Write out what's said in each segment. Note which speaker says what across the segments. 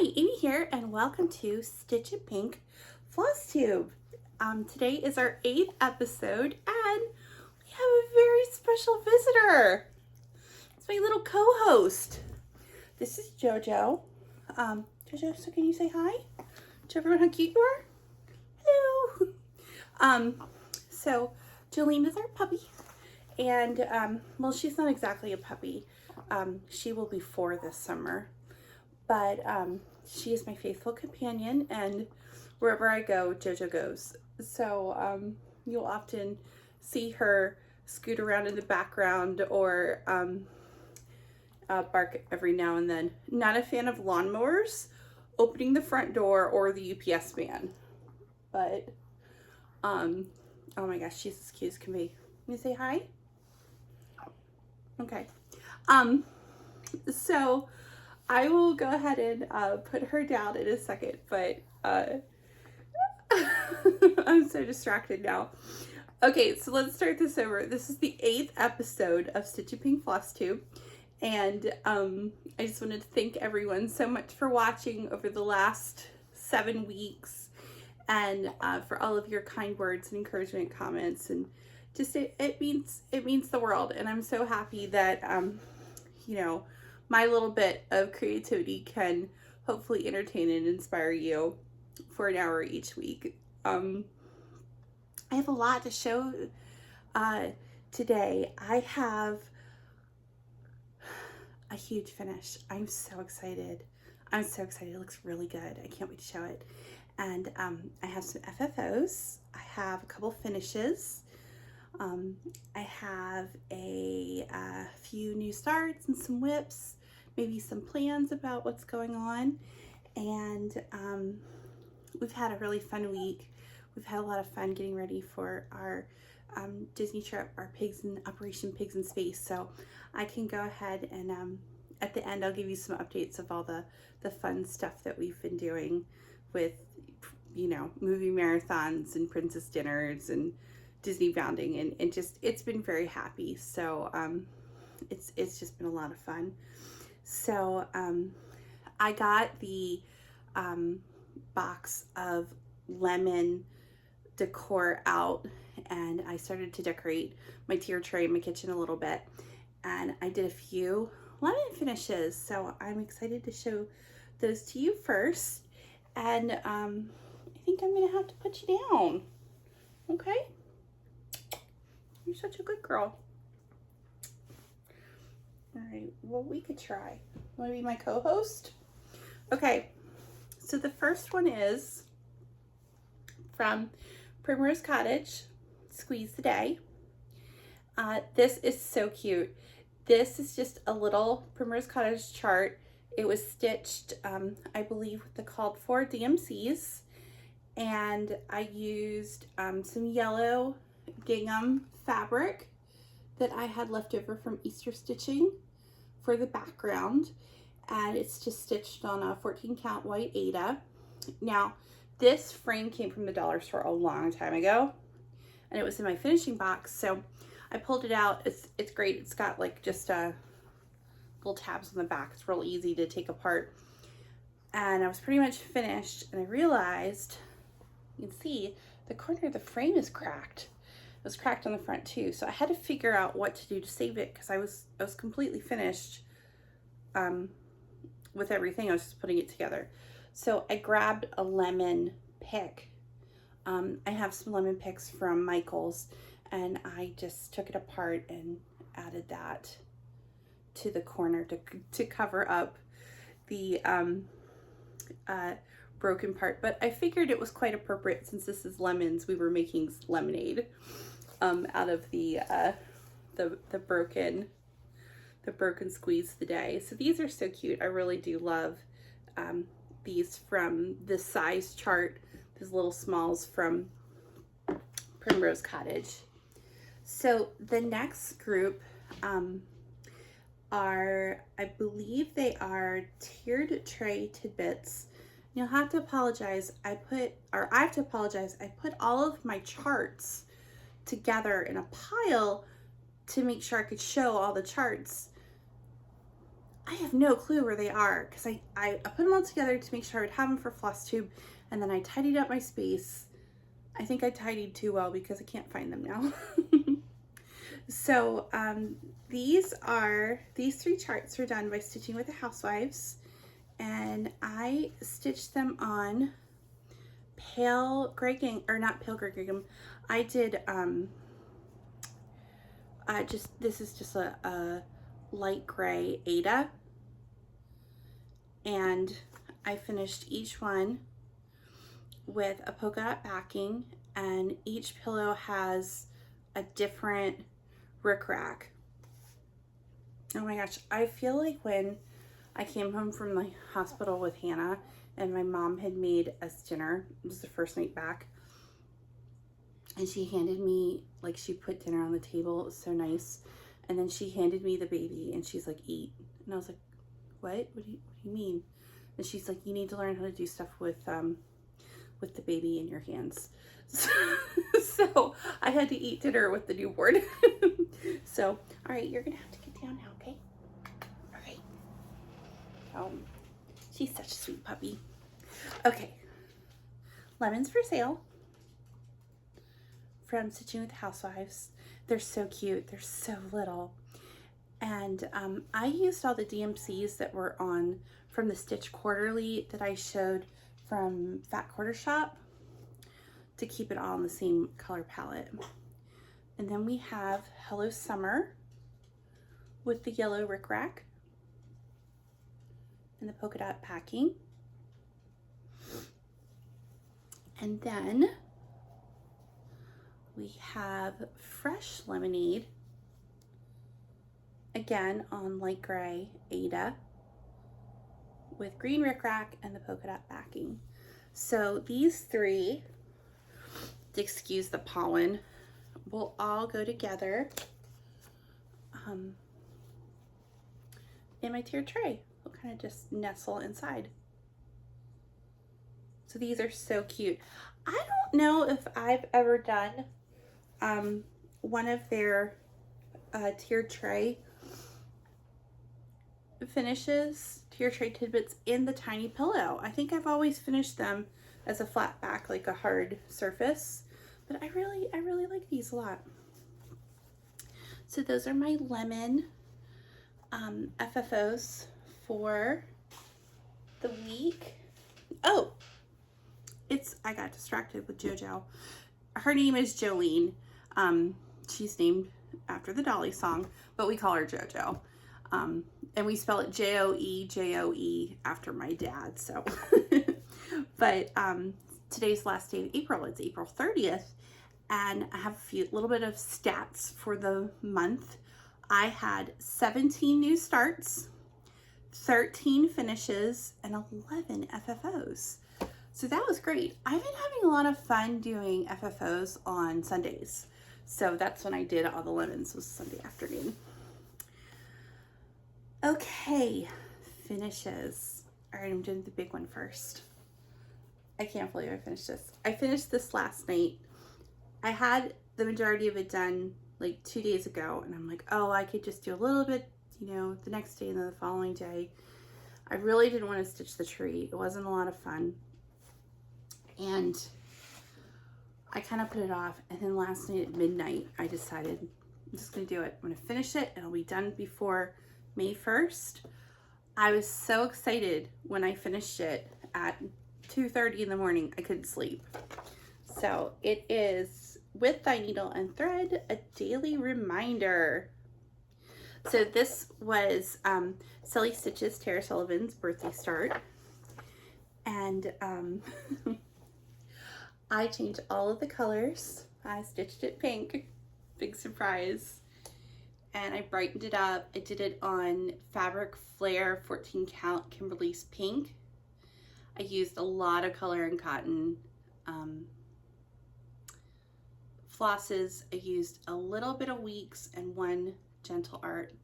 Speaker 1: Hi, Amy here, and welcome to Stitch and Pink Flosstube. Today is our 8th episode, and we have a very special visitor. It's my little co-host. This is JoJo. JoJo, so can you say hi to everyone how cute you are? Hello. So Jolene is our puppy, and well, she's not exactly a puppy. She will be 4 this summer. But she is my faithful companion, and wherever I go, JoJo goes. So you'll often see her scoot around in the background or bark every now and then. Not a fan of lawnmowers, opening the front door, or the UPS man. But, oh my gosh, she's as cute as can be. Can you say hi? Okay. So I will go ahead and put her down in a second, but I'm so distracted now. Okay, so let's start this over. This is the 8th episode of Stitch and Pink Flosstube, and I just wanted to thank everyone so much for watching over the last 7 weeks, and for all of your kind words and encouragement comments, and just it means the world, and I'm so happy that you know, my little bit of creativity can hopefully entertain and inspire you for an hour each week. I have a lot to show today. I have a huge finish. I'm so excited. It looks really good. I can't wait to show it. And I have some FFOs. I have a couple finishes. I have a few new starts and some whips, maybe some plans about what's going on, and we've had a really fun week. We've had a lot of fun getting ready for our Disney trip, our Operation Pigs in Space. So I can go ahead and at the end I'll give you some updates of all the fun stuff that we've been doing with, you know, movie marathons and princess dinners and Disney bounding, and just it's been very happy. So it's just been a lot of fun. So I got the box of lemon decor out, and I started to decorate my tier tray in my kitchen a little bit, and I did a few lemon finishes, so I'm excited to show those to you first. And I think I'm gonna have to put you down. Okay, you're such a good girl. All right, well, we could try. Want to be my co-host? Okay, so the first one is from Primrose Cottage, Squeeze the Day. This is so cute. This is just a little Primrose Cottage chart. It was stitched, I believe, with the called for DMCs, and I used some yellow gingham fabric that I had left over from Easter stitching for the background, and it's just stitched on a 14 count white Aida. Now this frame came from the dollar store a long time ago, and it was in my finishing box, so I pulled it out. It's great. It's got like just little tabs on the back. It's real easy to take apart, and I was pretty much finished, and I realized, you can see the corner of the frame is cracked. It was cracked on the front too, so I had to figure out what to do to save it, because I was completely finished with everything. I was just putting it together. So I grabbed a lemon pick. I have some lemon picks from Michael's, and I just took it apart and added that to the corner to cover up the broken part. But I figured it was quite appropriate, since this is lemons. We were making lemonade out of the broken Squeeze the Day. So these are so cute. I really do love these from the size chart, these little smalls from Primrose Cottage. So the next group are, I believe they are tiered tray tidbits. You'll have to apologize. I put all of my charts together in a pile to make sure I could show all the charts. I have no clue where they are because I put them all together to make sure I would have them for Flosstube, and then I tidied up my space. I think I tidied too well because I can't find them now. So these 3 charts were done by Stitching with the Housewives, and I stitched them on pale gray gingham, or not pale gray gingham. I did this is just a light gray Ada, and I finished each one with a polka dot backing, and each pillow has a different rickrack. Oh my gosh, I feel like when I came home from the hospital with Hannah and my mom had made us dinner. It was the first night back, and she handed me, like, she put dinner on the table. It was so nice. And then she handed me the baby and she's like, eat. And I was like, what do you mean? And she's like, you need to learn how to do stuff with the baby in your hands. So I had to eat dinner with the newborn. So, all right, you're gonna have to get down now, okay? All right. She's such a sweet puppy. Okay. Lemons for sale from Stitching with the Housewives. They're so cute. They're so little. And I used all the DMCs that were on from the Stitch Quarterly that I showed from Fat Quarter Shop to keep it all in the same color palette. And then we have Hello Summer with the yellow rickrack and the polka dot packing. And then we have Fresh Lemonade, again on light gray Ada with green rickrack and the polka dot backing. So these 3, excuse the pollen, will all go together in my tiered tray. Will kind of just nestle inside. So these are so cute. I don't know if I've ever done one of their tiered tray finishes, tiered tray tidbits in the tiny pillow. I think I've always finished them as a flat back, like a hard surface, but I really like these a lot. So those are my lemon FFOs for the week. Oh, I got distracted with JoJo. Her name is Jolene. She's named after the Dolly song, but we call her JoJo. And we spell it Joe after my dad, so. But today's last day of April. It's April 30th, and I have a little bit of stats for the month. I had 17 new starts, 13 finishes, and 11 FFOs. So that was great. I've been having a lot of fun doing FFOs on Sundays. So that's when I did all the lemons, was Sunday afternoon. Okay, finishes. All right, I'm doing the big one first. I can't believe I finished this. I finished this last night. I had the majority of it done like 2 days ago, and I'm like, oh, I could just do a little bit, you know, the next day and then the following day. I really didn't want to stitch the tree. It wasn't a lot of fun. And I kind of put it off, and then last night at midnight, I decided I'm just going to do it. I'm going to finish it, and it'll be done before May 1st. I was so excited when I finished it at 2:30 in the morning. I couldn't sleep. So it is With Thy Needle and Thread, a daily reminder. So this was Silly Stitches, Tara Sullivan's birthday start. And I changed all of the colors. I stitched it pink, big surprise. And I brightened it up. I did it on Fabric Flare 14 count Kimberly's pink. I used a lot of color and cotton flosses. I used a little bit of Weeks and 1 Gentle Art.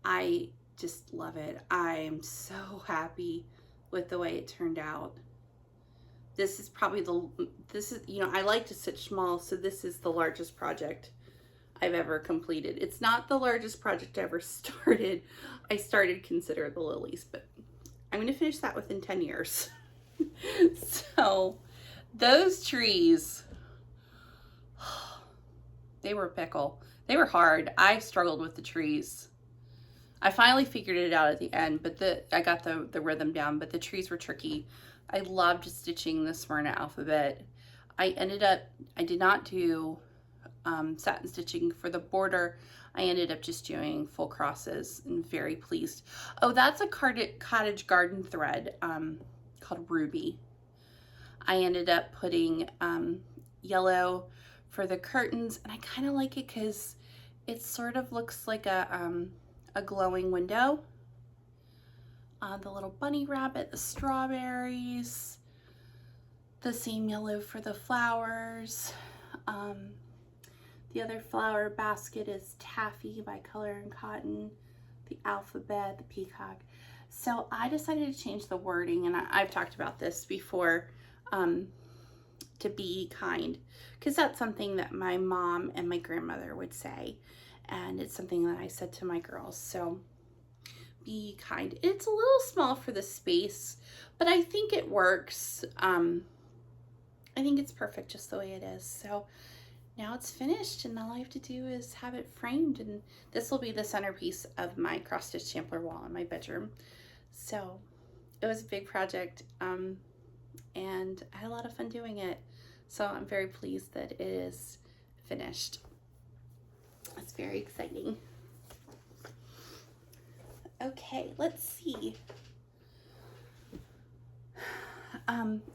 Speaker 1: I just love it. I am so happy with the way it turned out. This is probably you know, I like to stitch small, so this is the largest project I've ever completed. It's not the largest project I ever started. I started Consider the Lilies, but I'm going to finish that within 10 years. So those trees, they were a pickle. They were hard. I struggled with the trees. I finally figured it out at the end, but I got the rhythm down, but the trees were tricky. I loved stitching the Smyrna alphabet. I did not do satin stitching for the border. I ended up just doing full crosses and very pleased. Oh, that's a cottage garden thread called Ruby. I ended up putting yellow for the curtains, and I kind of like it because it sort of looks like a glowing window. The little bunny rabbit, the strawberries, the same yellow for the flowers. The other flower basket is Taffy by Color and Cotton, the alphabet, the peacock. So I decided to change the wording, and I've talked about this before, to be kind, because that's something that my mom and my grandmother would say, and it's something that I said to my girls. So be kind. It's a little small for the space, but I think it works. I think it's perfect just the way it is. So now it's finished, and all I have to do is have it framed, and this will be the centerpiece of my cross-stitch sampler wall in my bedroom. So it was a big project, and I had a lot of fun doing it. So I'm very pleased that it is finished. It's very exciting. Okay, let's see.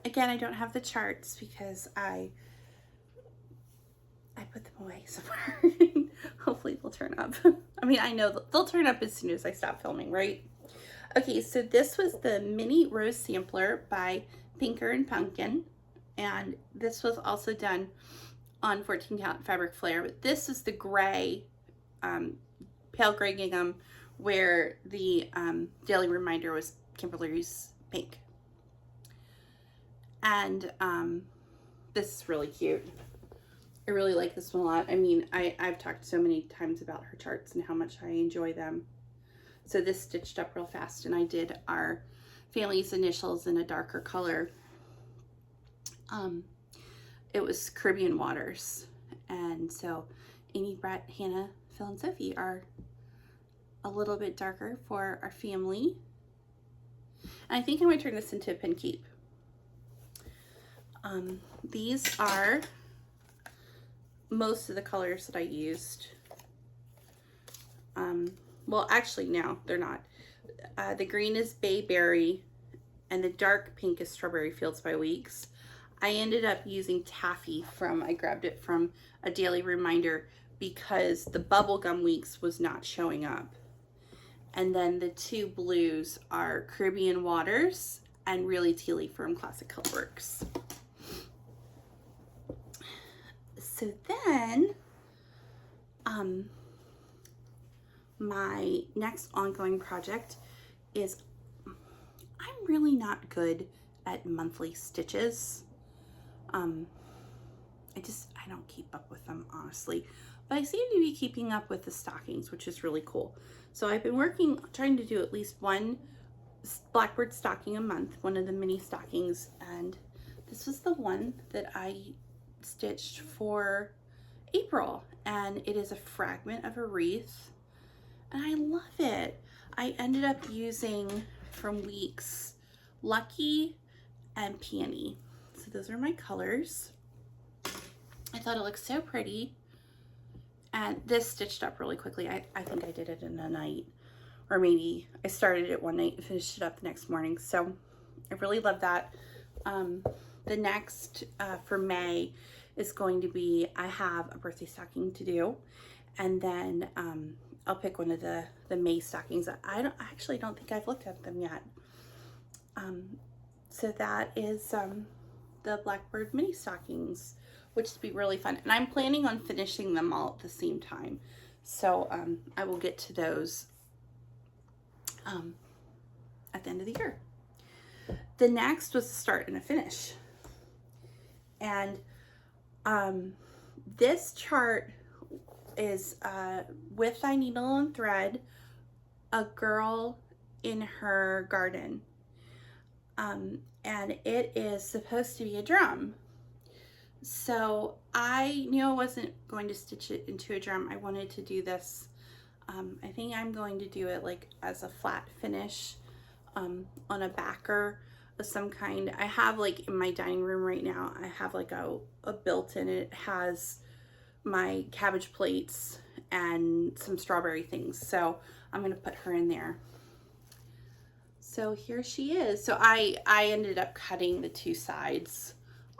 Speaker 1: Again, I don't have the charts because I put them away somewhere. Hopefully they'll turn up. I mean, I know they'll turn up as soon as I stop filming, right? Okay, so this was the mini rose sampler by Pinker and Pumpkin, and this was also done on 14 count fabric flare, but this is the gray, pale gray gingham, where the daily reminder was Kimberly's pink. And this is really cute. I really like this one a lot. I mean, I've talked so many times about her charts and how much I enjoy them. So this stitched up real fast, and I did our family's initials in a darker color. It was Caribbean Waters. And so Amy, Brett, Hannah, Phil, and Sophie are a little bit darker for our family. And I think I'm going to turn this into a pin keep. These are most of the colors that I used. Well, actually, no, they're not. The green is Bayberry, and the dark pink is Strawberry Fields by Weeks. I ended up using Taffy I grabbed it from a daily reminder because the Bubblegum Weeks was not showing up. And then the two blues are Caribbean Waters and Really Tealy from Classic Colorworks. So then, my next ongoing project is, I'm really not good at monthly stitches. I don't keep up with them, honestly, but I seem to be keeping up with the stockings, which is really cool. So I've been trying to do at least one Blackbird stocking a month, one of the mini stockings, and this was the one that I stitched for April, and it is a fragment of a wreath, and I love it. I ended up using from Weeks Lucky and Peony. So those are my colors. I thought it looked so pretty, and this stitched up really quickly. I think I did it in a night, or maybe I started it one night and finished it up the next morning. So I really love that. The next for May is going to be, I have a birthday stocking to do, and then I'll pick one of the May stockings. I actually don't think I've looked at them yet. So that is the Blackbird mini stockings, which will be really fun. And I'm planning on finishing them all at the same time. So I will get to those at the end of the year. The next was a start and a finish. And this chart is With Thy Needle and Thread, A Girl in Her Garden. And it is supposed to be a drum. So I knew I wasn't going to stitch it into a drum. I wanted to do this. I think I'm going to do it like as a flat finish on a backer of some kind. I have like in my dining room right now, I have like a built-in. It has my cabbage plates and some strawberry things. So I'm going to put her in there. So here she is. So I ended up cutting the two sides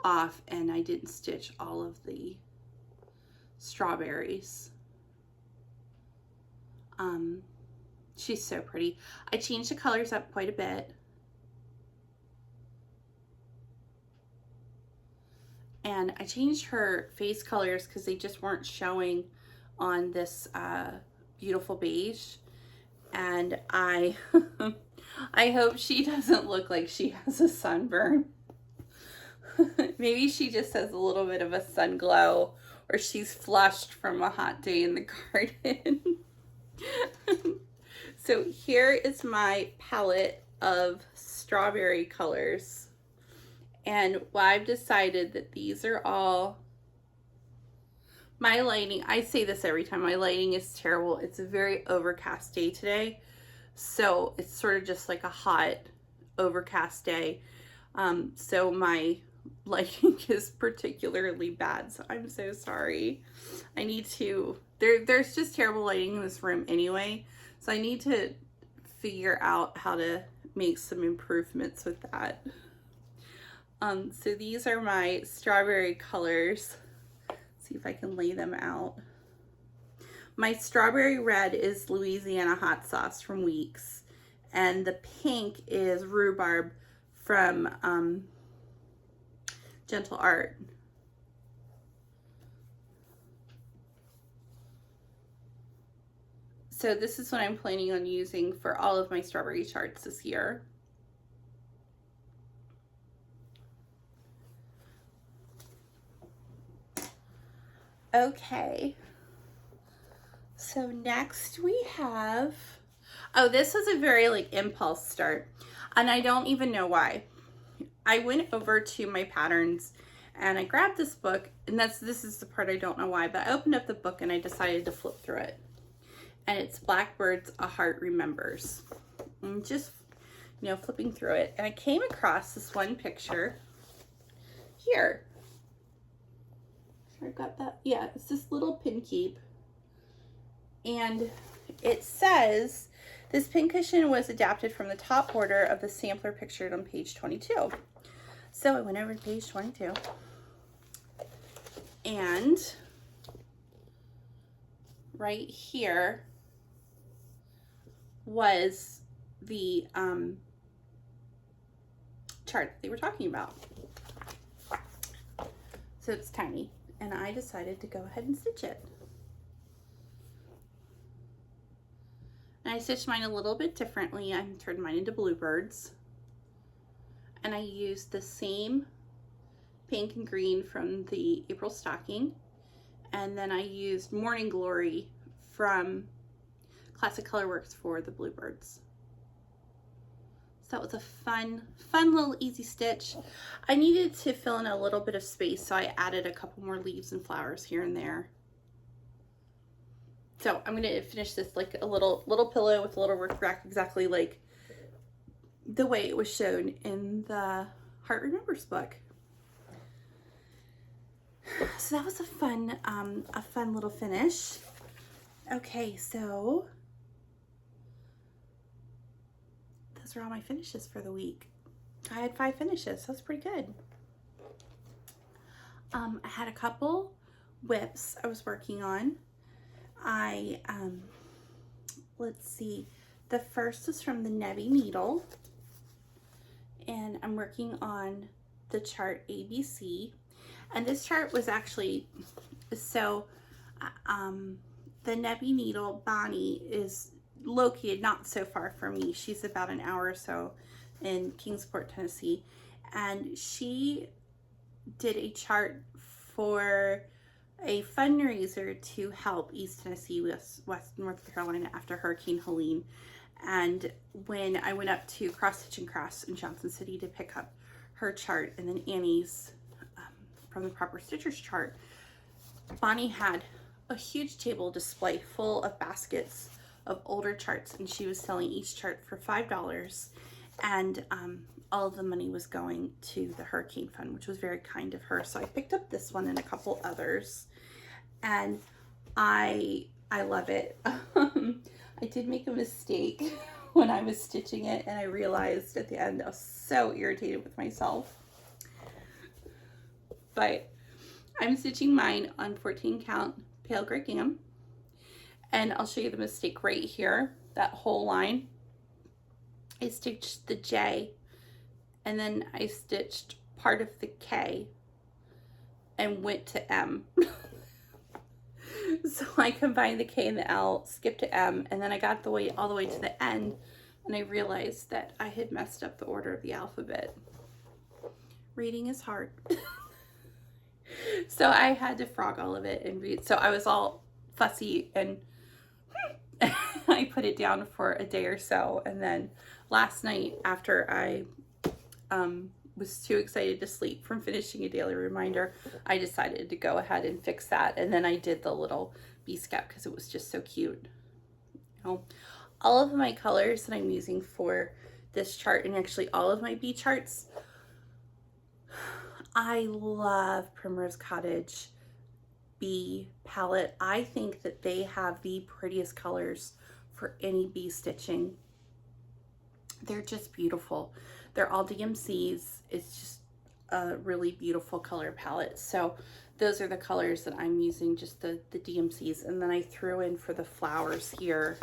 Speaker 1: off and I didn't stitch all of the strawberries. She's so pretty. I changed the colors up quite a bit. And I changed her face colors because they just weren't showing on this beautiful beige. And I hope she doesn't look like she has a sunburn. Maybe she just has a little bit of a sun glow, or she's flushed from a hot day in the garden. So here is my palette of strawberry colors. And I've decided that these are all my lighting. I say this every time, my lighting is terrible. It's a very overcast day today. So it's sort of just like a hot overcast day. So my lighting is particularly bad. So I'm so sorry. I need to, there's just terrible lighting in this room anyway. So I need to figure out how to make some improvements with that. So these are my strawberry colors. See if I can lay them out. My strawberry red is Louisiana hot sauce from Weeks, and the pink is rhubarb from Gentle Art. So this is what I'm planning on using for all of my strawberry charts this year. Okay, so next we have, oh, this was a very like impulse start, and I don't even know why. I went over to my patterns and I grabbed this book, and this is the part I don't know why, but I opened up the book and I decided to flip through it. And it's Blackbirds, A Heart Remembers. And just, you know, flipping through it, and I came across this one picture here. I've got that, yeah, it's this little pin keep, and it says this pincushion was adapted from the top border of the sampler pictured on page 22. So I went over to page 22, and right here was the chart that they were talking about. So it's tiny. And I decided to go ahead and stitch it. And I stitched mine a little bit differently. I turned mine into bluebirds. And I used the same pink and green from the April stocking. And then I used Morning Glory from Classic Colorworks for the bluebirds. So that was a fun little easy stitch. I needed to fill in a little bit of space, so I added a couple more leaves and flowers here and there. So I'm gonna finish this like a little pillow with a little work rack, exactly like the way it was shown in the Heart Remembers book. So that was a fun little finish. Okay, so those are all my finishes for the week. I had 5 finishes, so that's pretty good. I had a couple whips I was working on. Let's see, the first is from the Nebby Needle, and I'm working on the chart ABC, and this chart was actually, so the Nebby Needle, Bonnie, is located not so far from me. She's about an hour or so in Kingsport, Tennessee, and she did a chart for a fundraiser to help East Tennessee, West North Carolina after Hurricane Helene. And when I went up to Cross Stitch and Crafts in Johnson City to pick up her chart and then Annie's from the Proper Stitchers chart, Bonnie had a huge table display full of baskets of older charts, and she was selling each chart for $5, and all of the money was going to the Hurricane Fund, which was very kind of her. So I picked up this one and a couple others, and I love it. I did make a mistake when I was stitching it, and I realized at the end I was so irritated with myself. But I'm stitching mine on 14 count pale gray gingham, and I'll show you the mistake right here. That whole line, I stitched the J, and then I stitched part of the K and went to M. So I combined the K and the L, skipped to M, and then I got all the way to the end, and I realized that I had messed up the order of the alphabet. Reading is hard. So I had to frog all of it and read. So I was all fussy, and I put it down for a day or so, and then last night after I was too excited to sleep from finishing a daily reminder, I decided to go ahead and fix that. And then I did the little bee scap because it was just so cute. You know, all of my colors that I'm using for this chart, and actually all of my bee charts, I love Primrose Cottage bee palette. I think that they have the prettiest colors for any bee stitching. They're just beautiful. They're all DMCs. It's just a really beautiful color palette. So those are the colors that I'm using, just the DMCs. And then I threw in for the flowers here,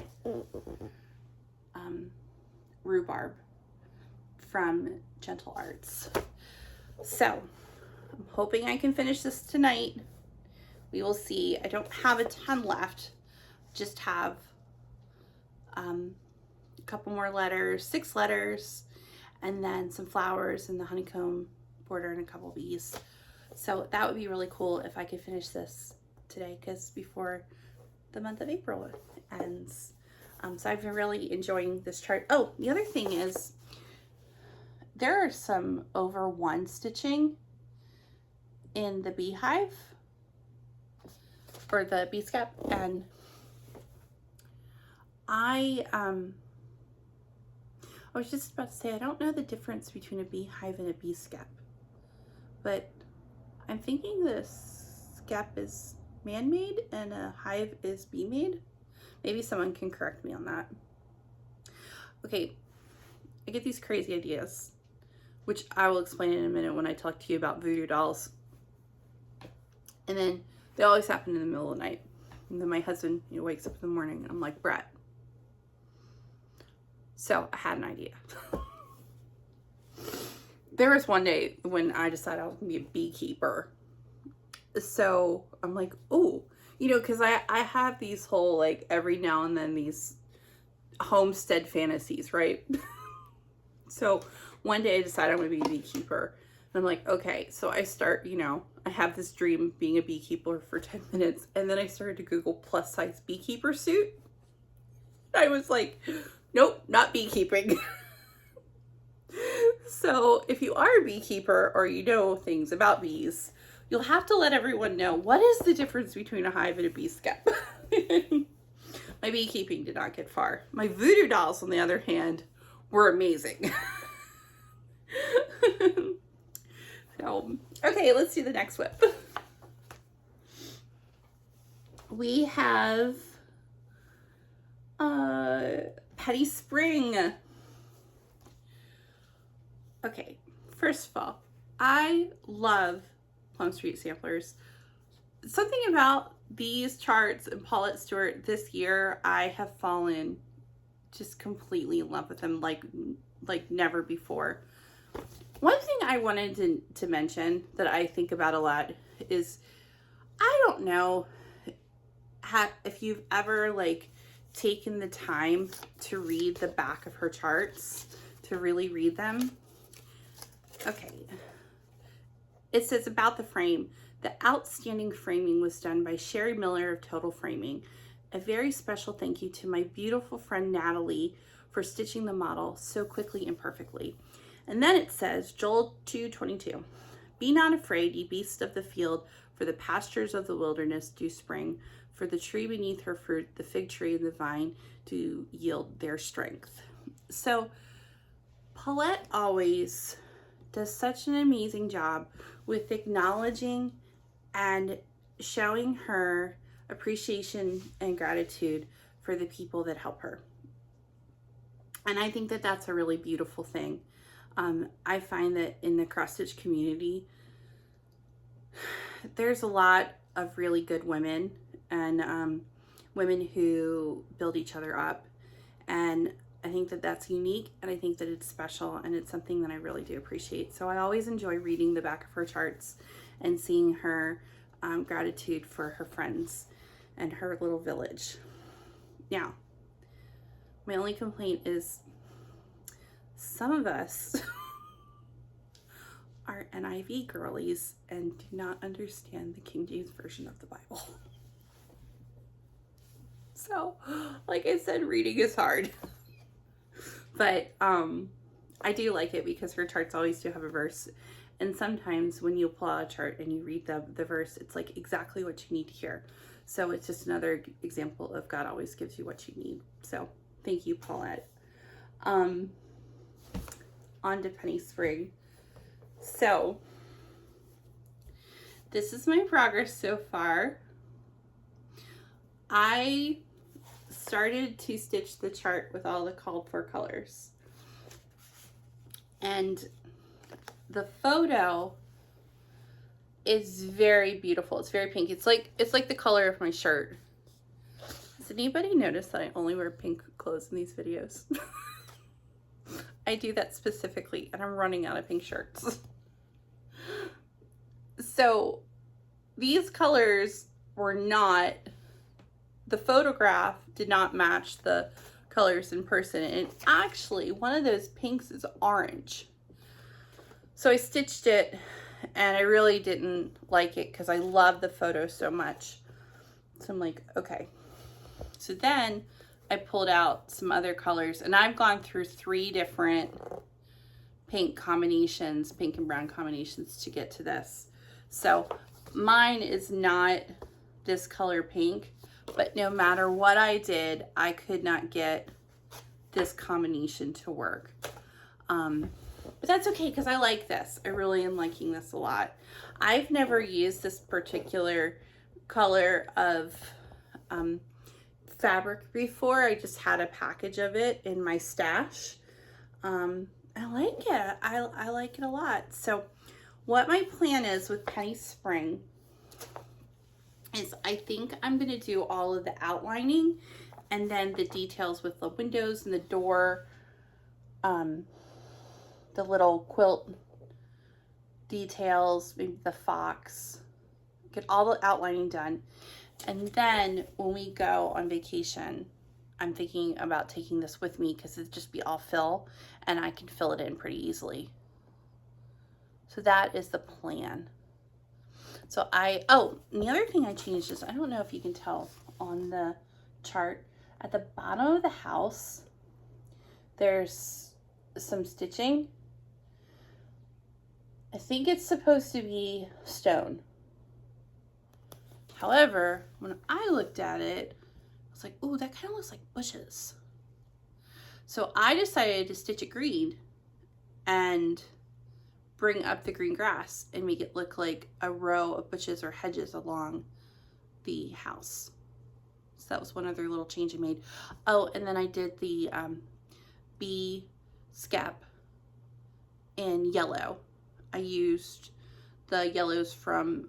Speaker 1: rhubarb from Gentle Arts. So I'm hoping I can finish this tonight. We will see. I don't have a ton left. Just have a couple more letters, 6 letters, and then some flowers and the honeycomb border and a couple bees. So that would be really cool if I could finish this today, because before the month of April ends. So I've been really enjoying this chart. Oh, the other thing is there are some over 1 stitching in the beehive or the bee scap, and I was just about to say, I don't know the difference between a beehive and a bee scap, but I'm thinking this scap is man-made and a hive is bee-made. Maybe someone can correct me on that. Okay, I get these crazy ideas, which I will explain in a minute when I talk to you about voodoo dolls. And then they always happen in the middle of the night. And then my husband, wakes up in the morning and I'm like, Brett. So I had an idea. There was one day when I decided I was gonna be a beekeeper. So I'm like, oh, because I have these whole, every now and then these homestead fantasies, right? So one day I decided I'm gonna be a beekeeper. And I'm like, okay, so I start, I have this dream of being a beekeeper for 10 minutes. And then I started to Google plus size beekeeper suit. I was like, nope, not beekeeping. So if you are a beekeeper or you know things about bees, you'll have to let everyone know, what is the difference between a hive and a bee scap? My beekeeping did not get far. My voodoo dolls, on the other hand, were amazing. So, okay, let's do the next whip. We have Petty Spring. Okay, first of all, I love Plum Street samplers. Something about these charts and Paulette Stewart this year, I have fallen just completely in love with them like never before. One thing I wanted to mention that I think about a lot is, I don't know if you've ever taken the time to read the back of her charts, to really read them. Okay. It says about the frame The outstanding framing was done by Sherry Miller of Total Framing. A very special thank you to my beautiful friend Natalie for stitching the model so quickly and perfectly. And then it says, Joel 2:22, be not afraid, ye beasts of the field, for the pastures of the wilderness do spring, for the tree beneath her fruit, the fig tree and the vine do yield their strength. So Paulette always does such an amazing job with acknowledging and showing her appreciation and gratitude for the people that help her. And I think that that's a really beautiful thing. I find that in the cross stitch community, there's a lot of really good women and women who build each other up. And I think that that's unique, and I think that it's special, and it's something that I really do appreciate. So I always enjoy reading the back of her charts and seeing her gratitude for her friends and her little village. Now, my only complaint is some of us are NIV girlies and do not understand the King James Version of the Bible. So, like I said, reading is hard. But I do like it because her charts always do have a verse. And sometimes when you pull out a chart and you read the verse, it's like exactly what you need to hear. So it's just another example of God always gives you what you need. So thank you, Paulette. On to Penny Spring. So this is my progress so far. I started to stitch the chart with all the called for colors. And the photo is very beautiful. It's very pink. It's like the color of my shirt. Does anybody notice that I only wear pink clothes in these videos? I do that specifically, and I'm running out of pink shirts. So these colors were not, the photograph did not match the colors in person. And actually, one of those pinks is orange. So I stitched it, and I really didn't like it because I love the photo so much. So I'm like, okay. So then I pulled out some other colors, and I've gone through 3 different pink combinations, pink and brown combinations to get to this. So mine is not this color pink, but no matter what I did, I could not get this combination to work. But that's okay because I like this. I really am liking this a lot. I've never used this particular color of fabric before. I just had a package of it in my stash. I like it. I like it a lot. So what my plan is with Penny Spring is I think I'm going to do all of the outlining and then the details with the windows and the door, the little quilt details, maybe the fox, get all the outlining done. And then when we go on vacation, I'm thinking about taking this with me because it'd just be all fill and I can fill it in pretty easily. So that is the plan. So and the other thing I changed is, I don't know if you can tell on the chart, at the bottom of the house, there's some stitching. I think it's supposed to be stone. However, when I looked at it, I was like, ooh, that kind of looks like bushes. So I decided to stitch it green and bring up the green grass and make it look like a row of bushes or hedges along the house. So that was one other little change I made. Oh, and then I did the bee scap in yellow. I used the yellows from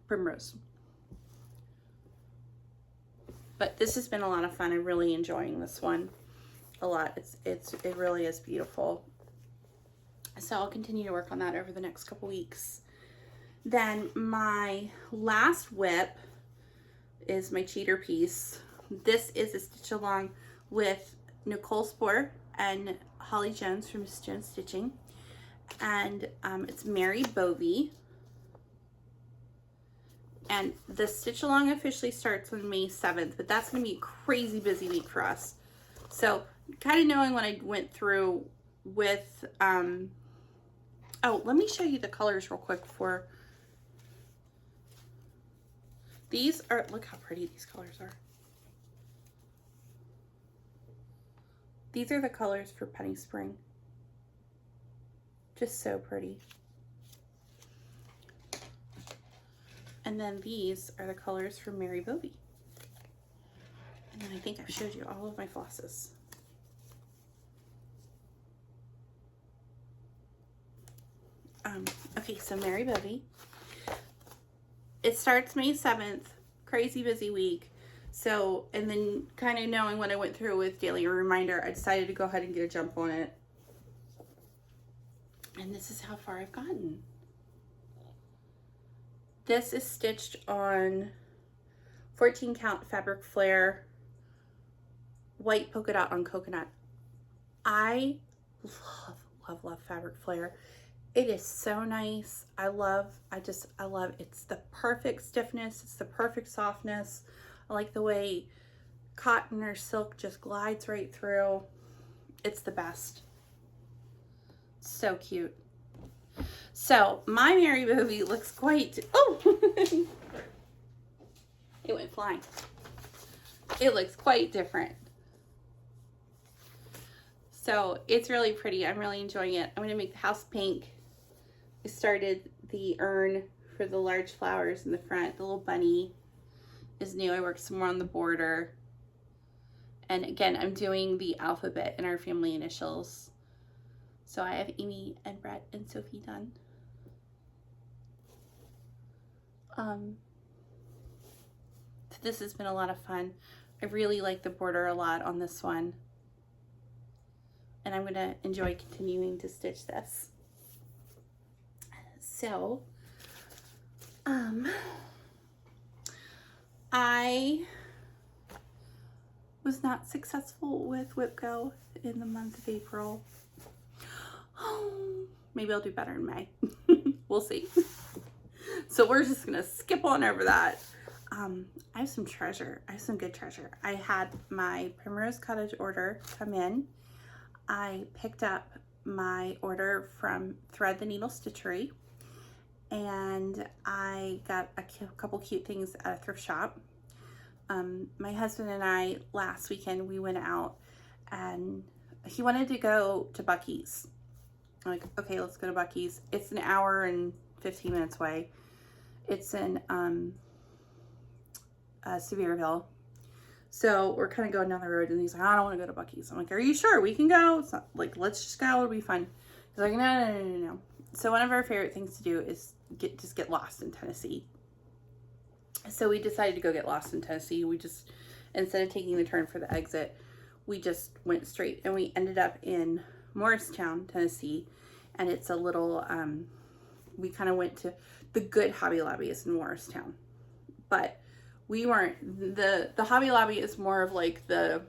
Speaker 1: Primrose. But this has been a lot of fun. I'm really enjoying this one a lot. It really is beautiful. So I'll continue to work on that over the next couple weeks. Then my last whip is my cheater piece. This is a stitch along with Nicole Spohr and Holly Jones from Miss Jones Stitching. and it's Mary Bovey. And the stitch along officially starts on May 7th, but that's going to be a crazy busy week for us. So kind of knowing what I went through with, oh, let me show you the colors real quick for, these are, look how pretty these colors are. These are the colors for Penny Spring. Just so pretty. And then these are the colors for Mary Bovey. And then I think I've showed you all of my flosses. Okay, so Mary Bovey. It starts May 7th, crazy busy week. So, and then kind of knowing what I went through with Daily Reminder, I decided to go ahead and get a jump on it. And this is how far I've gotten. This is stitched on 14 count fabric flare, white polka dot on coconut. I love fabric flare. It is so nice. I love, it's the perfect stiffness. It's the perfect softness. I like the way cotton or silk just glides right through. It's the best. So cute. So my Mary Bovey looks quite, oh, it went flying. It looks quite different. So it's really pretty. I'm really enjoying it. I'm going to make the house pink. I started the urn for the large flowers in the front. The little bunny is new. I worked some more on the border. And again, I'm doing the alphabet in our family initials. So I have Amy and Brett and Sophie done. This has been a lot of fun. I really like the border a lot on this one. And I'm gonna enjoy continuing to stitch this. So, I was not successful with Whip Go in the month of April. Oh, maybe I'll do better in May. We'll see. So we're just gonna skip on over that. I have some treasure. I have some good treasure. I had my Primrose Cottage order come in. I picked up my order from Thread the Needle Stitchery, and I got a couple cute things at a thrift shop. My husband and I, last weekend, we went out and he wanted to go to Buc-ee's. I'm like, okay, let's go to Buc-ee's. It's an hour and 15 minutes away. It's in Sevierville. So we're kind of going down the road, and he's like, I don't want to go to Buc-ee's. I'm like, are you sure we can go? It's not, like, let's just go. It'll be fun. He's like, no. So one of our favorite things to do is just get lost in Tennessee. So we decided to go get lost in Tennessee. We just, instead of taking the turn for the exit, we just went straight, and we ended up in Morristown, Tennessee. And it's a little, we kind of went to the good Hobby Lobby is in Morristown, but we weren't, the Hobby Lobby is more of like the,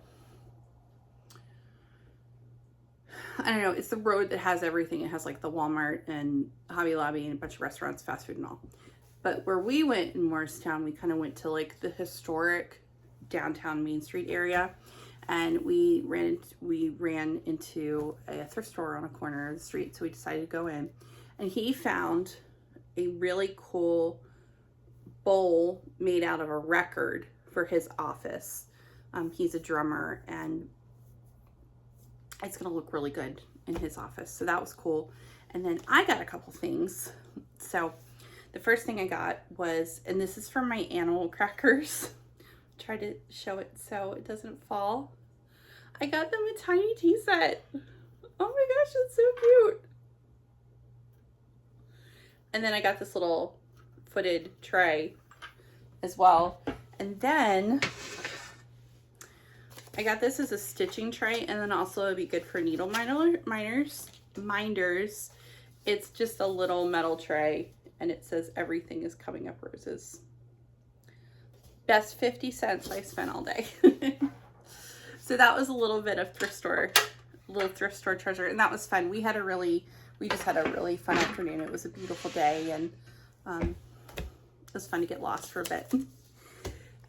Speaker 1: I don't know, it's the road that has everything. It has like the Walmart and Hobby Lobby and a bunch of restaurants, fast food and all. But where we went in Morristown, we kind of went to like the historic downtown Main Street area, and we ran into a thrift store on a corner of the street. So we decided to go in, and he found a really cool bowl made out of a record for his office. He's a drummer, and it's gonna look really good in his office. So that was cool. And then I got a couple things. So the first thing I got was, and this is from my animal crackers. Try to show it so it doesn't fall. I got them a tiny tea set. Oh my gosh, it's so cute. And then I got this little footed tray as well. And then I got this as a stitching tray, and then also it'd be good for needle minders. It's just a little metal tray, and it says everything is coming up roses. Best 50 cents I spent all day. So that was a little bit of thrift store little thrift store treasure, and that was fun. We just had a really fun afternoon. It was a beautiful day, and it was fun to get lost for a bit.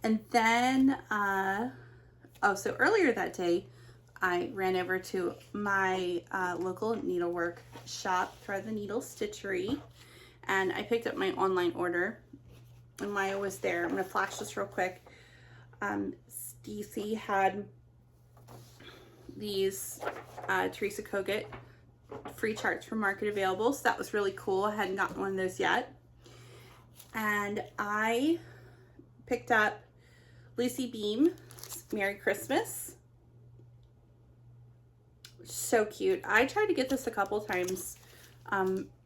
Speaker 1: And then, so earlier that day, I ran over to my local needlework shop, Thread the Needle Stitchery, and I picked up my online order, and Maya was there. I'm going to flash this real quick. Stacey had these Teresa Kogut free charts from Market available, so that was really cool. I hadn't gotten one of those yet. And I picked up Lucy Beam's Merry Christmas. So cute. I tried to get this a couple times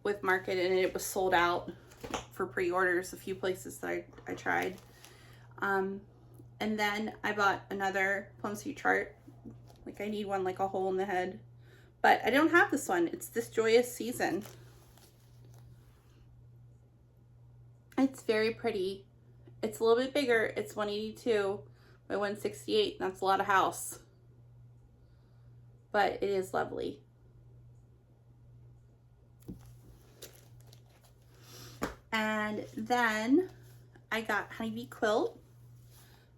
Speaker 1: with Market, and it was sold out for pre-orders, a few places that I tried. And then I bought another Plum Suit chart. Like, I need one like a hole in the head. But I don't have this one. It's This Joyous Season. It's very pretty. It's a little bit bigger. It's 182 by 168. That's a lot of house. But it is lovely. And then I got Honeybee Quilt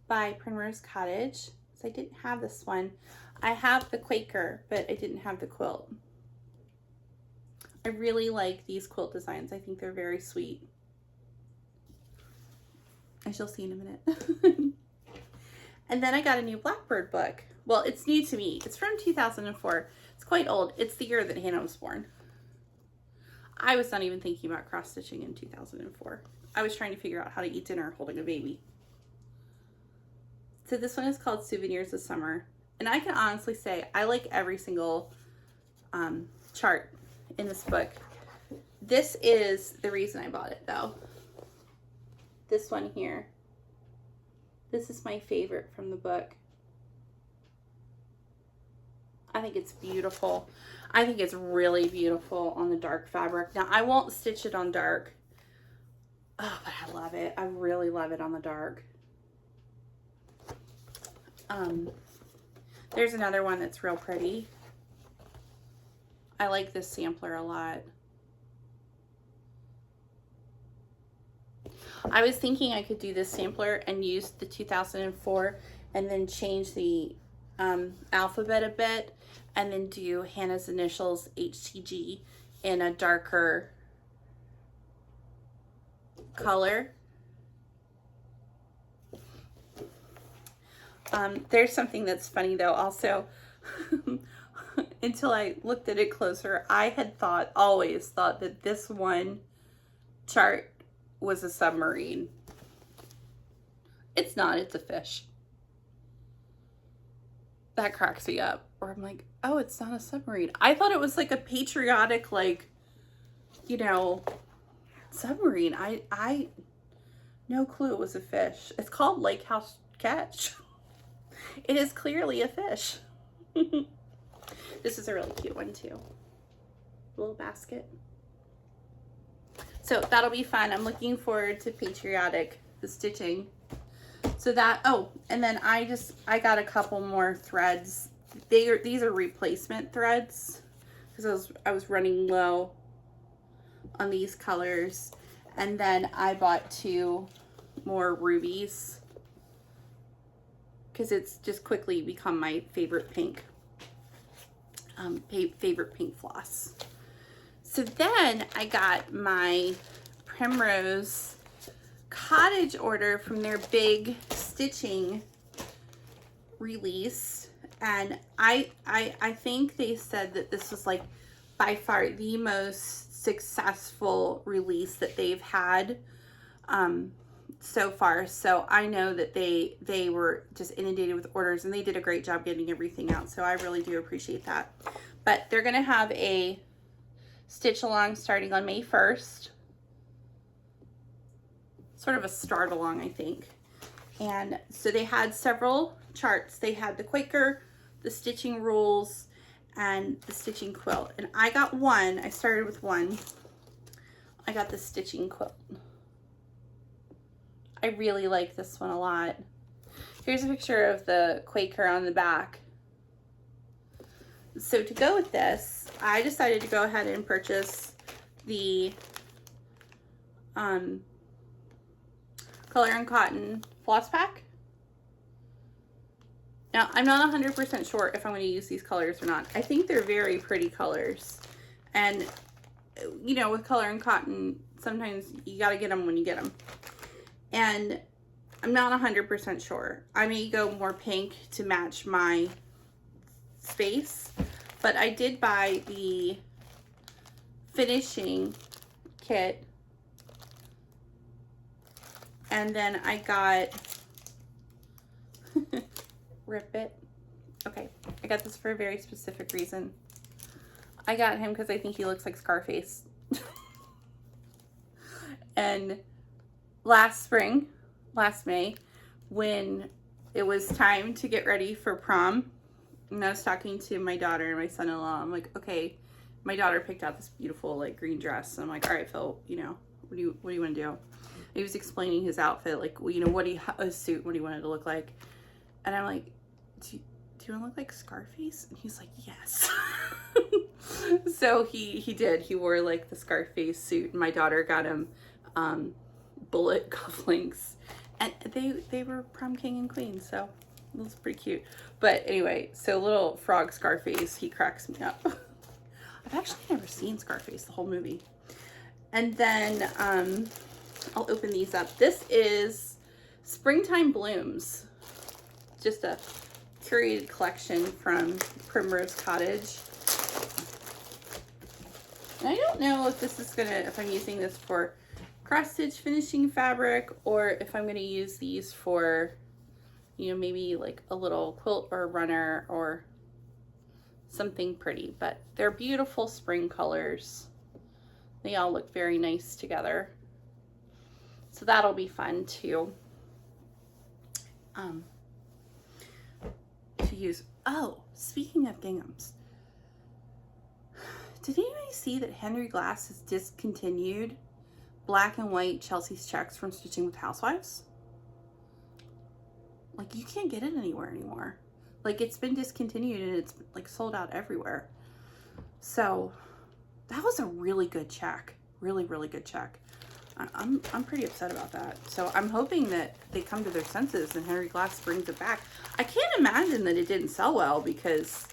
Speaker 1: by Primrose Cottage. So I didn't have this one. I have the Quaker, but I didn't have the quilt. I really like these quilt designs. I think they're very sweet. I shall see in a minute. And then I got a new Blackbird book. Well, it's new to me. It's from 2004. It's quite old. It's the year that Hannah was born. I was not even thinking about cross-stitching in 2004. I was trying to figure out how to eat dinner holding a baby. So this one is called Souvenirs of Summer. And I can honestly say I like every single chart in this book. This is the reason I bought it, though. This one here. This is my favorite from the book. I think it's beautiful. I think it's really beautiful on the dark fabric. Now, I won't stitch it on dark. Oh, but I love it. I really love it on the dark. There's another one that's real pretty. I like this sampler a lot. I was thinking I could do this sampler and use the 2004 and then change the alphabet a bit and then do Hannah's initials HTG in a darker color. There's something that's funny though also. Until I looked at it closer, I had always thought that this one chart was a submarine. It's not, it's a fish. That cracks me up. Or I'm like, oh, it's not a submarine. I thought it was like a patriotic, like, you know, submarine. I no clue it was a fish. It's called Lake House Catch. It is clearly a fish. This is a really cute one too. Little basket. So that'll be fun. I'm looking forward to patriotic, the stitching. So that, oh, and then I got a couple more threads. These are replacement threads because I was running low on these colors. And then I bought 2 more rubies because it's just quickly become my favorite pink. Favorite pink floss. So then I got my Primrose Cottage order from their big stitching release, and I think they said that this was like by far the most successful release that they've had so far. So I know that they were just inundated with orders, and they did a great job getting everything out. So I really do appreciate that. But they're gonna have a stitch along starting on May 1st. Sort of a start along, I think. And so they had several charts. They had the Quaker, the stitching rules, and the stitching quilt. And I got one. I started with one. I got the stitching quilt. I really like this one a lot. Here's a picture of the Quaker on the back. So to go with this, I decided to go ahead and purchase the Color and Cotton floss pack. Now, I'm not 100% sure if I'm going to use these colors or not. I think they're very pretty colors. And, you know, with Color and Cotton, sometimes you got to get them when you get them. And I'm not 100% sure. I may go more pink to match my space. But I did buy the finishing kit. And then I got... Rip it. Okay, I got this for a very specific reason. I got him because I think he looks like Scarface. And last May, when it was time to get ready for prom, and I was talking to my daughter and my son-in-law, I'm like, okay, my daughter picked out this beautiful like green dress. And I'm like, all right, Phil, you know, what do you want to do? He was explaining his outfit, like, you know, a suit, what he wanted to look like. And I'm like, do you want to look like Scarface? And he's like, yes. So he did. He wore like the Scarface suit. And my daughter got him bullet cufflinks. And they were prom king and queen. So it was pretty cute. But anyway, so little frog Scarface, he cracks me up. I've actually never seen Scarface, the whole movie. And then I'll open these up. This is Springtime Blooms. Just a curated collection from Primrose Cottage. And I don't know if this is if I'm using this for cross stitch finishing fabric, or if I'm gonna use these for, you know, maybe like a little quilt or a runner or something pretty. But they're beautiful spring colors. They all look very nice together. So that'll be fun too. To use. Oh, speaking of ginghams, did anybody see that Henry Glass has discontinued black and white Chelsea's checks from Stitching with Housewives? Like, you can't get it anywhere anymore. Like, it's been discontinued and it's like sold out everywhere. So that was a really good check. Really, really good check. I'm pretty upset about that. So I'm hoping that they come to their senses and Henry Glass brings it back. I can't imagine that it didn't sell well, because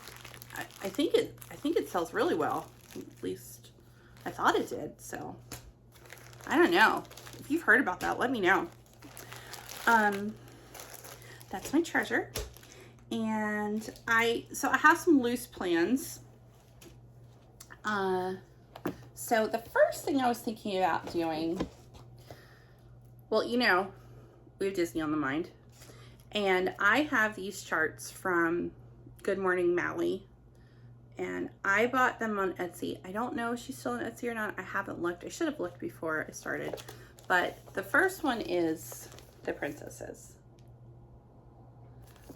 Speaker 1: I think it sells really well. At least I thought it did. So I don't know. If you've heard about that, let me know. That's my treasure. And I have some loose plans. So the first thing I was thinking about doing, well, you know, we have Disney on the mind. And I have these charts from Good Morning Mally. And I bought them on Etsy. I don't know if she's still on Etsy or not. I haven't looked. I should have looked before I started. But the first one is the princesses.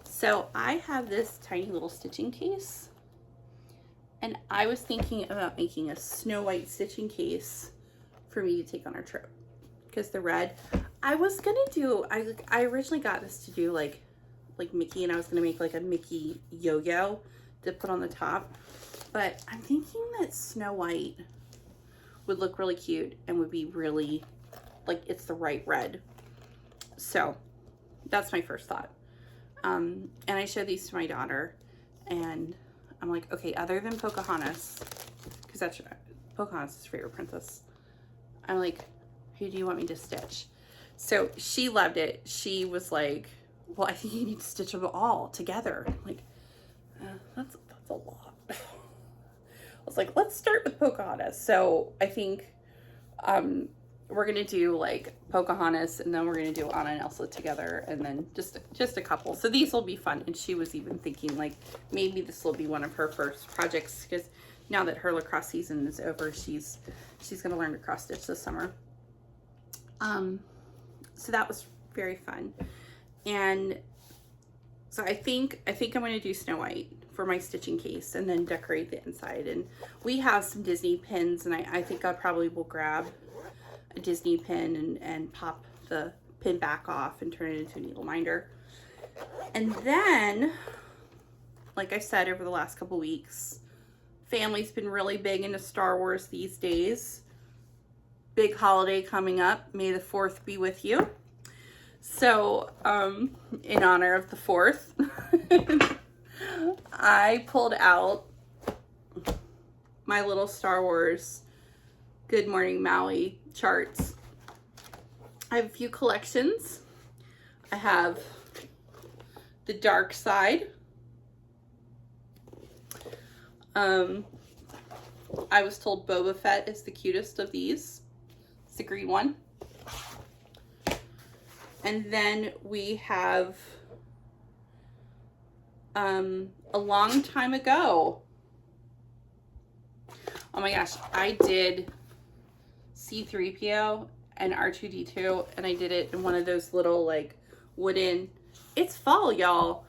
Speaker 1: So I have this tiny little stitching case. And I was thinking about making a Snow White stitching case for me to take on our trip, because the red, I was gonna do, I originally got this to do like Mickey, and I was gonna make like a Mickey yo-yo to put on the top, but I'm thinking that Snow White would look really cute and would be really, like, it's the right red. So that's my first thought. And I showed these to my daughter, and I'm like, okay, other than Pocahontas, because that's Pocahontas' favorite princess, I'm like, who do you want me to stitch? So she loved it. She was like, well, I think you need to stitch them all together. I'm like, that's a lot. I was like, let's start with Pocahontas. So I think we're gonna do like Pocahontas, and then we're gonna do Anna and Elsa together, and then just a couple. So these will be fun. And she was even thinking like maybe this will be one of her first projects, because now that her lacrosse season is over, she's gonna learn to cross stitch this summer. So that was very fun. And so I think I'm gonna do Snow White for my stitching case, and then decorate the inside. And we have some Disney pins, and I think I probably will grab a Disney pin and pop the pin back off and turn it into a needle minder. And then like I said, over the last couple weeks, family's been really big into Star Wars these days. Big holiday coming up. May the 4th be with you. So, in honor of the 4th, I pulled out my little Star Wars Good Morning Maui charts. I have a few collections. I have the dark side. I was told Boba Fett is the cutest of these. It's the green one. And then we have a long time ago. Oh my gosh, I did C-3PO and R2-D2, and I did it in one of those little like wooden, it's fall, y'all,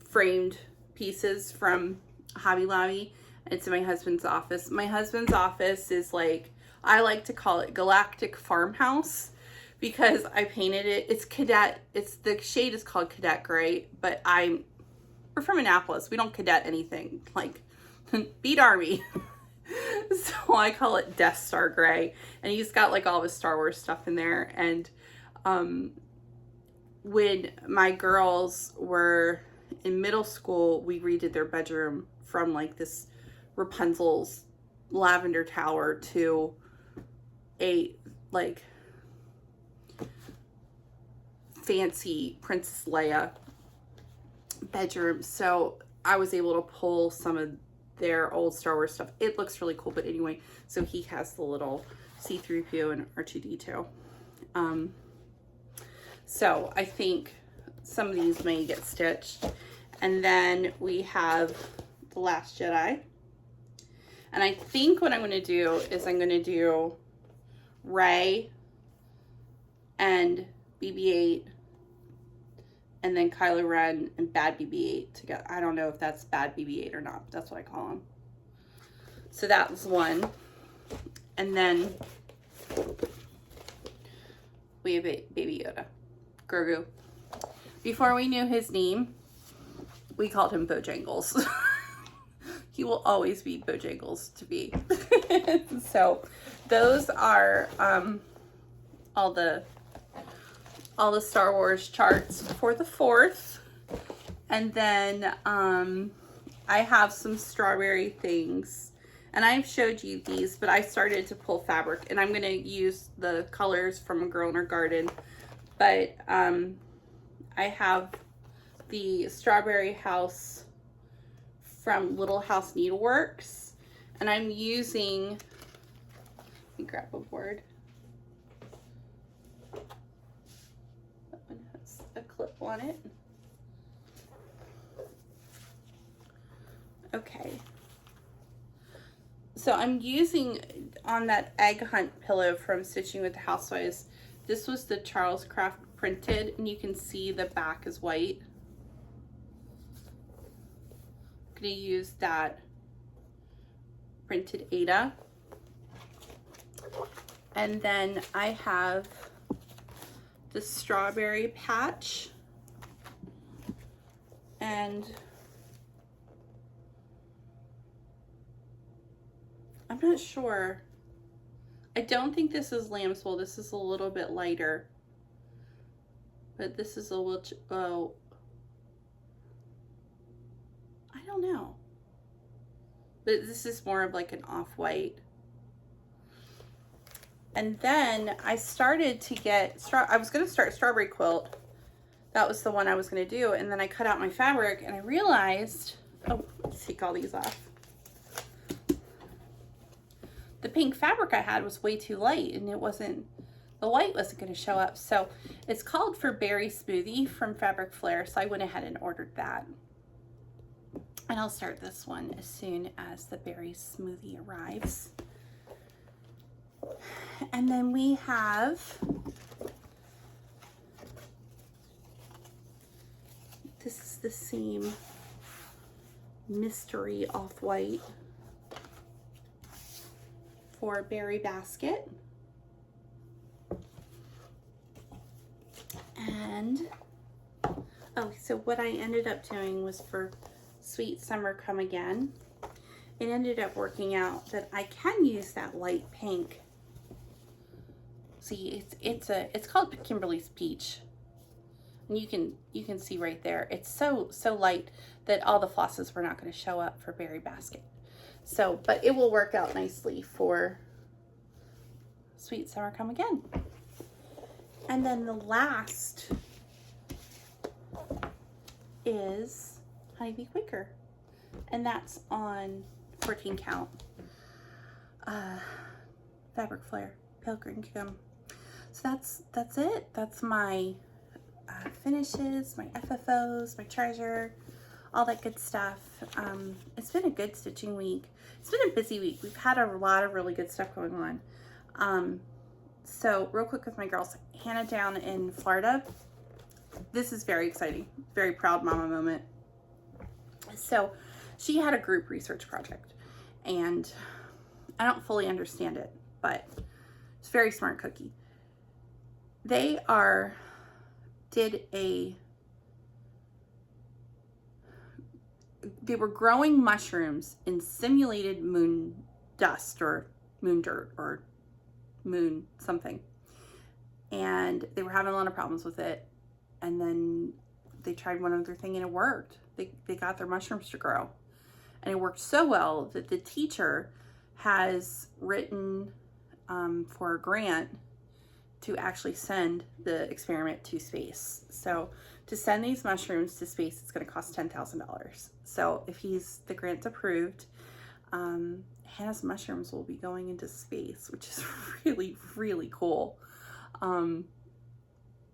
Speaker 1: framed pieces from Hobby Lobby. It's in my husband's office. My husband's office is like, I like to call it Galactic Farmhouse, because I painted it. It's cadet. The shade is called cadet gray, but we're from Annapolis. We don't cadet anything. Like, beat Army. So I call it Death Star gray. And he's got like all of his Star Wars stuff in there. And when my girls were in middle school, we redid their bedroom from like this Rapunzel's lavender tower to a like fancy Princess Leia bedroom. So I was able to pull some of their old Star Wars stuff. It looks really cool, but anyway, so he has the little C-3PO and R2-D2. So I think some of these may get stitched. And then we have The Last Jedi. And I think what I'm going to do is I'm going to do Rey and BB-8, and then Kylo Ren and Bad BB-8 together. I don't know if that's Bad BB-8 or not. That's what I call him. So that was one. And then we have Baby Yoda, Grogu. Before we knew his name, we called him Bojangles. He will always be Bojangles to be. So those are all the Star Wars charts for the 4th. And then I have some strawberry things. And I've showed you these, but I started to pull fabric. And I'm going to use the colors from A Girl in Her Garden. But I have the Strawberry House from Little House Needleworks. And I'm using, let me grab a board. That one has a clip on it. Okay. So I'm using on that egg hunt pillow from Stitching with the Housewives. This was the Charles Craft printed, and you can see the back is white. I'm going to use that printed Ada. And then I have the strawberry patch. And I'm not sure. I don't think this is lamb's wool. This is a little bit lighter. But this is a little, oh, I don't know. But this is more of like an off-white. And then I started to get, I was going to start strawberry quilt. That was the one I was going to do. And then I cut out my fabric and I realized, oh, let's take all these off. The pink fabric I had was way too light, and it wasn't, the white wasn't going to show up. So it's called for Berry Smoothie from Fabric Flair. So I went ahead and ordered that. And I'll start this one as soon as the Berry Smoothie arrives. And then we have this is the same mystery off-white for Berry Basket. And Oh, so what I ended up doing was for Sweet Summer Come Again, it ended up working out that I can use that light pink. See, it's called Kimberly's Peach. And you can see right there, it's so light that all the flosses were not going to show up for Berry Basket. So, but it will work out nicely for Sweet Summer Come Again. And then the last is Honeybee Quaker, and that's on 14 count fabric flare, pale green gum. So that's it. That's my finishes, my FFOs, my treasure, all that good stuff. It's been a good stitching week. It's been a busy week. We've had a lot of really good stuff going on. So real quick with my girls, Hannah down in Florida. This is very exciting, very proud mama moment. So she had a group research project, and I don't fully understand it, but it's a very smart cookie. They were growing mushrooms in simulated moon dust or moon dirt or moon something, and they were having a lot of problems with it. And then they tried one other thing and it worked. They got their mushrooms to grow, and it worked so well that the teacher has written for a grant to actually send the experiment to space. So to send these mushrooms to space, it's going to cost $10,000. So if the grant's approved, Hannah's mushrooms will be going into space, which is really, really cool.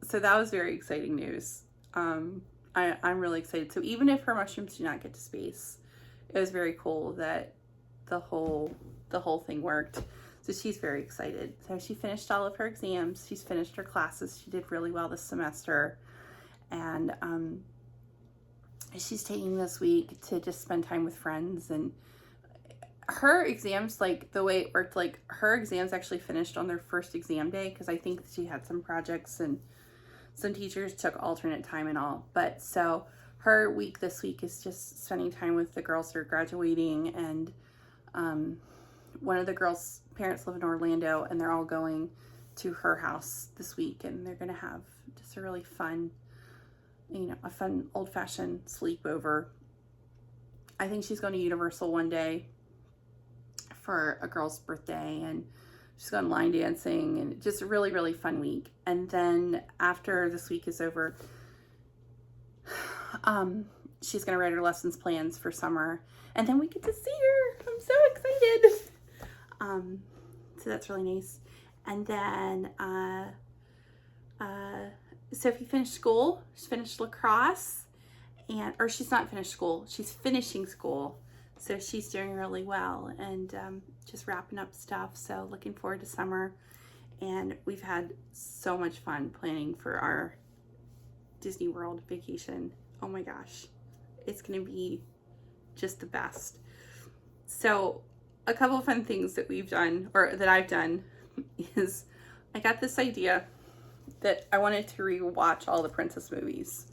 Speaker 1: So that was very exciting news. I'm really excited. So even if her mushrooms do not get to space, it was very cool that the whole thing worked. So she's very excited. So she finished all of her exams. She's finished her classes. She did really well this semester. And she's taking this week to just spend time with friends. And her exams, like the way it worked, like her exams actually finished on their first exam day, because I think she had some projects and some teachers took alternate time and all. But so her week this week is just spending time with the girls that are graduating, and one of the girls' parents live in Orlando, and they're all going to her house this week, and they're going to have just a really fun, a fun old-fashioned sleepover. I think she's going to Universal one day for a girl's birthday, and she's going line dancing, and just a really, really fun week. And then after this week is over, she's going to write her lessons plans for summer, and then we get to see her. I'm so excited. So that's really nice. And then Sophie finished school. She finished lacrosse, or she's not finished school. She's finishing school. So she's doing really well, and just wrapping up stuff. So looking forward to summer. And we've had so much fun planning for our Disney World vacation. Oh my gosh, it's gonna be just the best. So a couple of fun things that we've done, or that I've done, is I got this idea that I wanted to rewatch all the princess movies.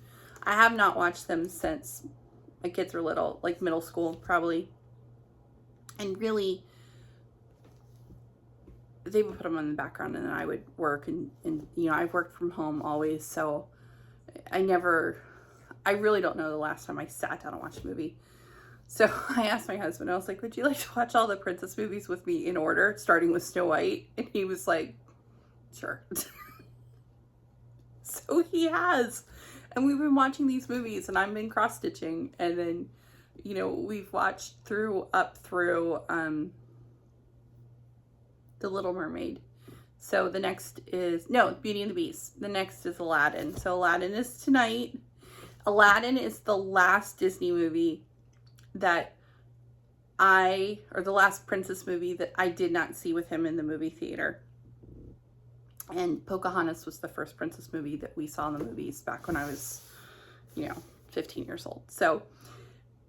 Speaker 1: I have not watched them since my kids were little, like middle school probably. And really, they would put them on the background, and then I would work, and I've worked from home always, so I really don't know the last time I sat down and watched a movie. So I asked my husband, I was like, would you like to watch all the princess movies with me in order, starting with Snow White? And he was like, sure. So he has. And we've been watching these movies, and I've been cross-stitching. And then, we've watched up through The Little Mermaid. So the next is, Beauty and the Beast. The next is Aladdin. So Aladdin is tonight. Aladdin is the last Disney movie that or the last princess movie that I did not see with him in the movie theater. And Pocahontas was the first princess movie that we saw in the movies back when I was, 15 years old. So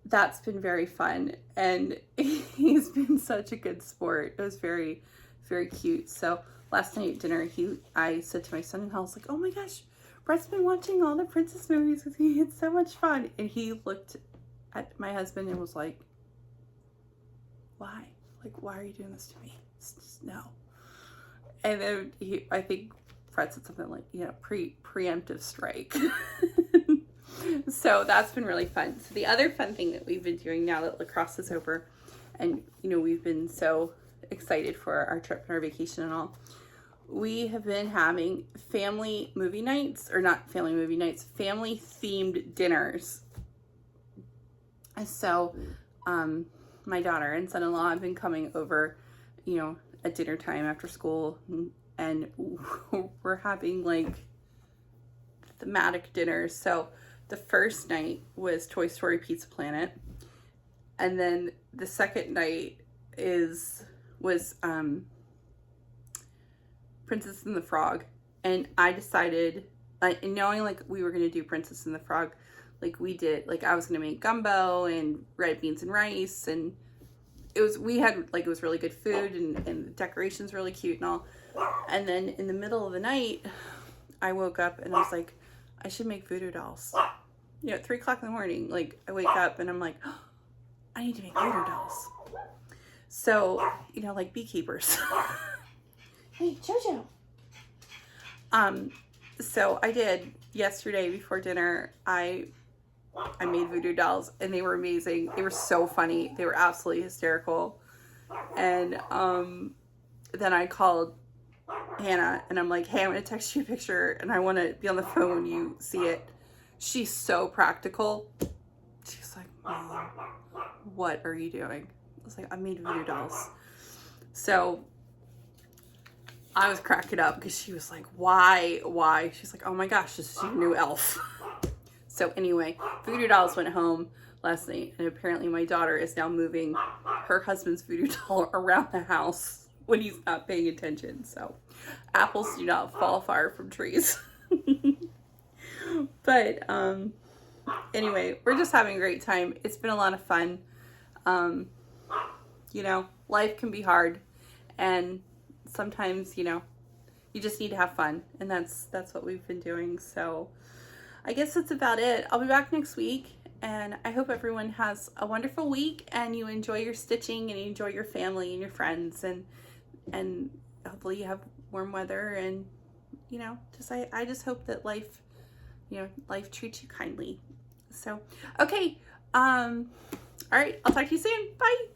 Speaker 1: that's been very fun. And he's been such a good sport. It was very, very cute. So last night at dinner, I said to my son, and I was like, oh my gosh, Brett's been watching all the princess movies with me. It's so much fun. And he looked at my husband and was like, why? Like, why are you doing this to me? It's just, no. And then I think Fred said something like, you know, preemptive strike. So that's been really fun. So the other fun thing that we've been doing now that lacrosse is over, and, you know, we've been so excited for our trip and our vacation and all, we have been having family movie nights, or not family movie nights, family themed dinners. And so, my daughter and son-in-law have been coming over, you know, at dinner time after school, and we're having like thematic dinners. So the first night was Toy Story Pizza Planet, and then the second night was Princess and the Frog. And I decided, knowing like we were gonna do Princess and the Frog, like we did, like I was gonna make gumbo and red beans and rice, and it was really good food, and the decorations really cute and all. And then in the middle of the night, I woke up and I was like, I should make voodoo dolls. You know, at 3 o'clock in the morning, like I wake up and I'm like, oh, I need to make voodoo dolls. So, you know, like beekeepers. Hey, Jojo. So I did yesterday before dinner. I made voodoo dolls, and they were amazing. They were so funny. They were absolutely hysterical. And then I called Hannah, and I'm like, hey, I'm gonna text you a picture, and I want to be on the phone when you see it. She's so practical. She's like, Mom, what are you doing? I was like, I made voodoo dolls. So I was cracking up because she was like, why? She's like, oh my gosh, this is your new elf. So anyway, voodoo dolls went home last night, and apparently my daughter is now moving her husband's voodoo doll around the house when he's not paying attention. So apples do not fall far from trees. But anyway, we're just having a great time. It's been a lot of fun. You know, life can be hard, and sometimes, you know, you just need to have fun, and that's what we've been doing. So I guess that's about it. I'll be back next week, and I hope everyone has a wonderful week, and you enjoy your stitching, and you enjoy your family and your friends, and hopefully you have warm weather, and, you know, just I just hope that life treats you kindly. So, okay. All right. I'll talk to you soon. Bye.